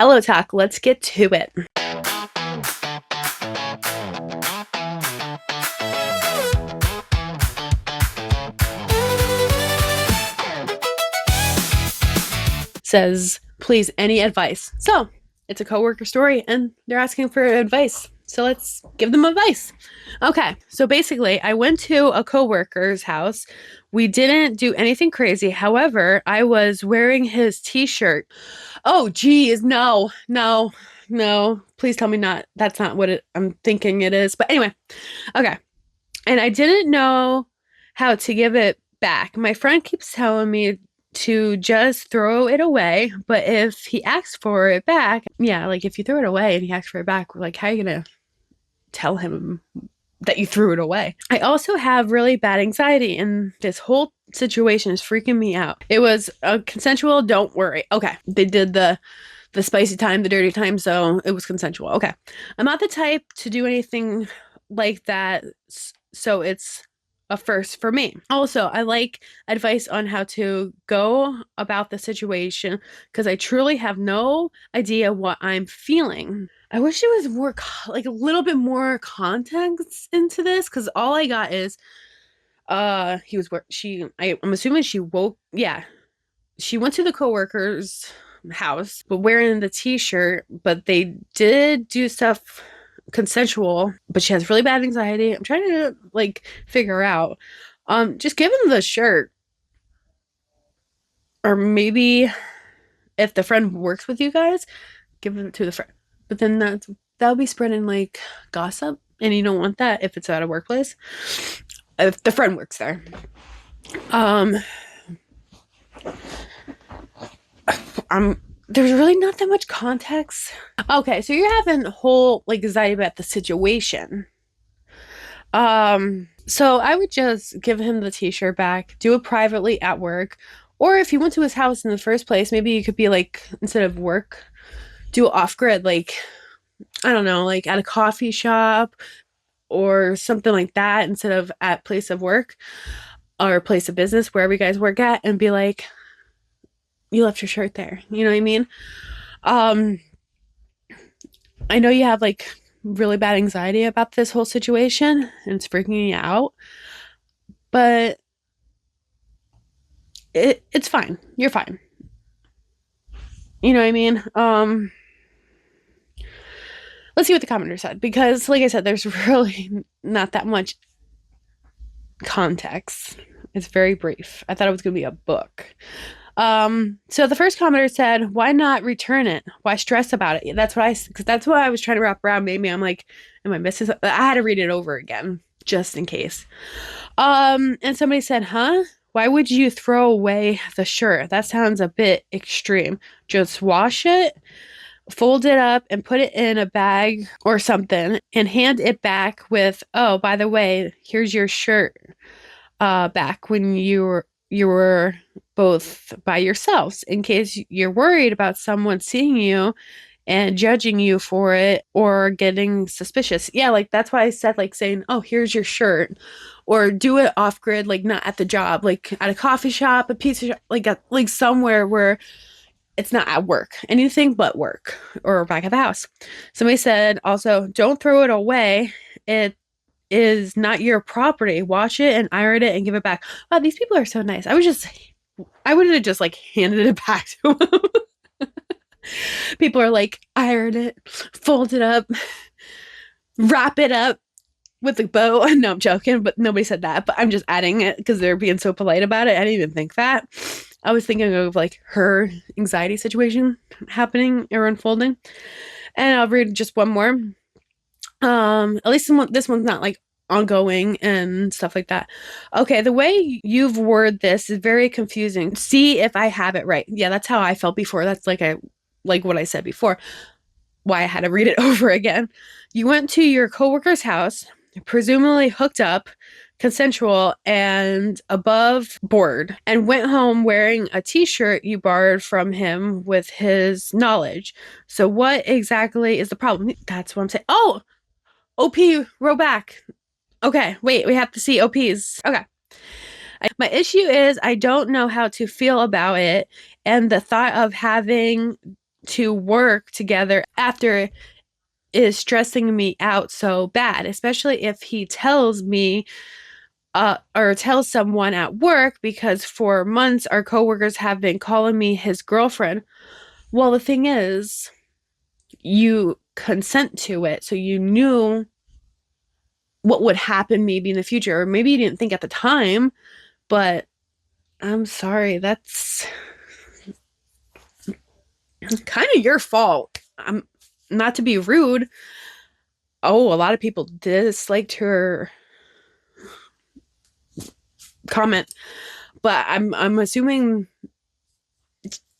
Pillow talk. Let's get to it. Says, please, any advice. So it's a coworker story and they're asking for advice. So let's give them advice. Okay. So basically, I went to a coworker's house. We didn't do anything crazy. However, I was wearing his t-shirt. Oh, geez. No. Please tell me not. That's not what I'm thinking it is. But anyway. Okay. And I didn't know how to give it back. My friend keeps telling me to just throw it away. But if he asks for it back, yeah, like if you throw it away and he asks for it back, like, how are you going to tell him that you threw it away? I also have really bad anxiety, and this whole situation is freaking me out. It was a consensual, don't worry. Okay. They did the spicy time, the dirty time, so it was consensual. Okay. I'm not the type to do anything like that, so it's a first for me. Also, I like advice on how to go about the situation because I truly have no idea what I'm feeling. I wish it was more like a little bit more context into this, because all I got is he was where I'm assuming she woke, yeah, she went to the coworker's house but wearing the t-shirt, but they did do stuff consensual, but she has really bad anxiety. I'm trying to like figure out, just give him the shirt, or maybe if the friend works with you guys, give it to the friend. But then that'll be spreading like gossip, and you don't want that if it's at a workplace, if the friend works there. There's really not that much context. Okay, so you're having whole like anxiety about the situation. So I would just give him the t-shirt back, do it privately at work, or if you went to his house in the first place, maybe you could be like, instead of work, do it off grid, like, I don't know, like at a coffee shop or something like that, instead of at place of work or place of business, wherever you guys work at, and be like, you left your shirt there. You know what I mean? I know you have like really bad anxiety about this whole situation and it's freaking you out, but it's fine. You're fine. You know what I mean? Let's see what the commenter said, because like I said, there's really not that much context. It's very brief. I thought it was going to be a book. So the first commenter said, why not return it? Why stress about it? Because that's what I was trying to wrap around. Maybe I'm like, am I missing something? I had to read it over again, just in case. And somebody said, huh? Why would you throw away the shirt? That sounds a bit extreme. Just wash it, fold it up, and put it in a bag or something, and hand it back with, oh, by the way, here's your shirt, back when you were both by yourselves, in case you're worried about someone seeing you and judging you for it or getting suspicious. Yeah, like that's why I said, like, saying, oh, here's your shirt, or do it off grid, like not at the job, like at a coffee shop, a pizza shop, like somewhere where it's not at work, anything but work, or back at the house. Somebody said also, don't throw it away. It is not your property. Wash it and iron it and give it back. Wow, these people are so nice. I would have just like handed it back to them. People are like, iron it, fold it up, wrap it up with a bow. No, I'm joking, but nobody said that. But I'm just adding it because they're being so polite about it. I didn't even think that. I was thinking of like her anxiety situation happening or unfolding. And I'll read just one more. At least this one's not like ongoing and stuff like that. Okay, the way you've worded this is very confusing. See if I have it right. Yeah, that's how I felt before. That's like what I said before. Why I had to read it over again. You went to your coworker's house, presumably hooked up, consensual, and above board, and went home wearing a t-shirt you borrowed from him with his knowledge. So what exactly is the problem? That's what I'm saying. Oh, OP, row back. Okay, wait, we have to see OPs. Okay. My issue is I don't know how to feel about it, and the thought of having to work together after is stressing me out so bad, especially if he tells me or tells someone at work, because for months our coworkers have been calling me his girlfriend. Well, the thing is, you consent to it, so you knew what would happen maybe in the future, or maybe you didn't think at the time, but I'm sorry, that's kind of your fault. I'm not to be rude. Oh, a lot of people disliked her comment, but I'm assuming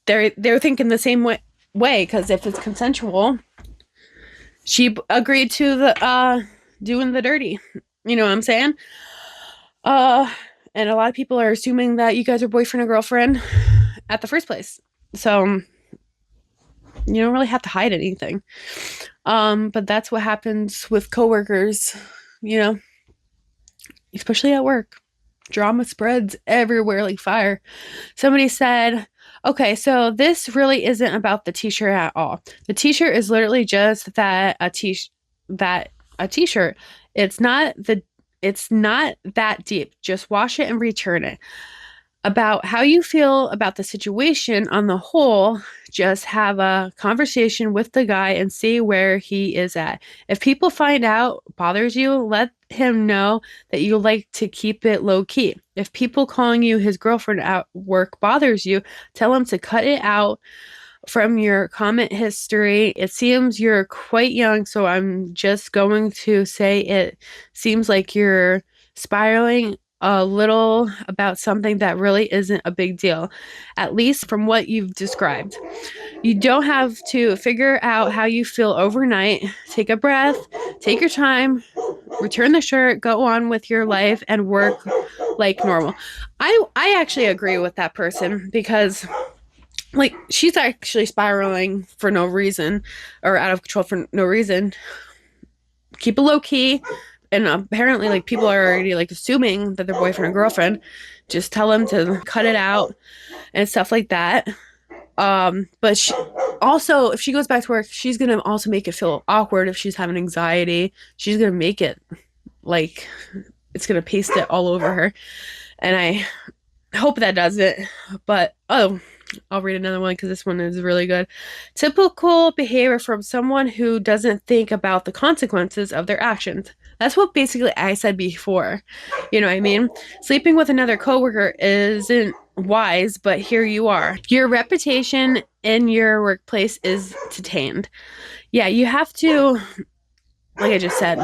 they're thinking the same way because if it's consensual, she agreed to the doing the dirty. You know what I'm saying? And a lot of people are assuming that you guys are boyfriend and girlfriend at the first place. So you don't really have to hide anything. But that's what happens with coworkers, you know, especially at work. Drama spreads everywhere like fire. Somebody said, okay, so this really isn't about the t-shirt at all. The t-shirt is literally just a t-shirt. It's not that deep. Just wash it and return it. About how you feel about the situation on the whole, just have a conversation with the guy and see where he is at. If people find out bothers you, let him know that you like to keep it low key. If people calling you his girlfriend at work bothers you, tell him to cut it out from your comment history. It seems you're quite young, so I'm just going to say it seems like you're spiraling a little about something that really isn't a big deal, at least from what you've described. You don't have to figure out how you feel overnight. Take a breath, take your time, return the shirt, go on with your life, and work like normal. I actually agree with that person, because like she's actually spiraling for no reason, or out of control for no reason. Keep it low key. And apparently, like, people are already like assuming that they're boyfriend or girlfriend. Just tell them to cut it out and stuff like that. But she, also, if she goes back to work, she's gonna also make it feel awkward. If she's having anxiety, she's gonna make it like it's gonna paste it all over her. And I hope that does it. But I'll read another one because this one is really good. Typical behavior from someone who doesn't think about the consequences of their actions. That's what basically I said before. You know what I mean? Sleeping with another coworker isn't wise, but here you are. Your reputation in your workplace is detained. Yeah, you have to, like I just said,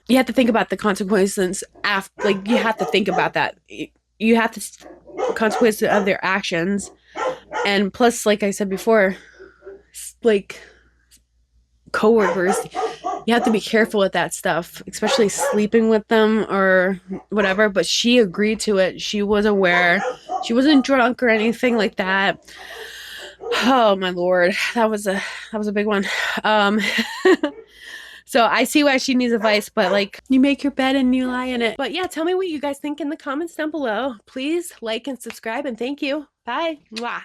you have to think about the consequences after, like, you have to think about that. You have to consequences of their actions. And plus, like I said before, like, coworkers, you have to be careful with that stuff, especially sleeping with them or whatever. But she agreed to it. She was aware. She wasn't drunk or anything like that. Oh my Lord, that was a big one. So I see why she needs advice, but like, you make your bed and you lie in it. But yeah, tell me what you guys think in the comments down below. Please like and subscribe, and thank you. Bye. Mwah.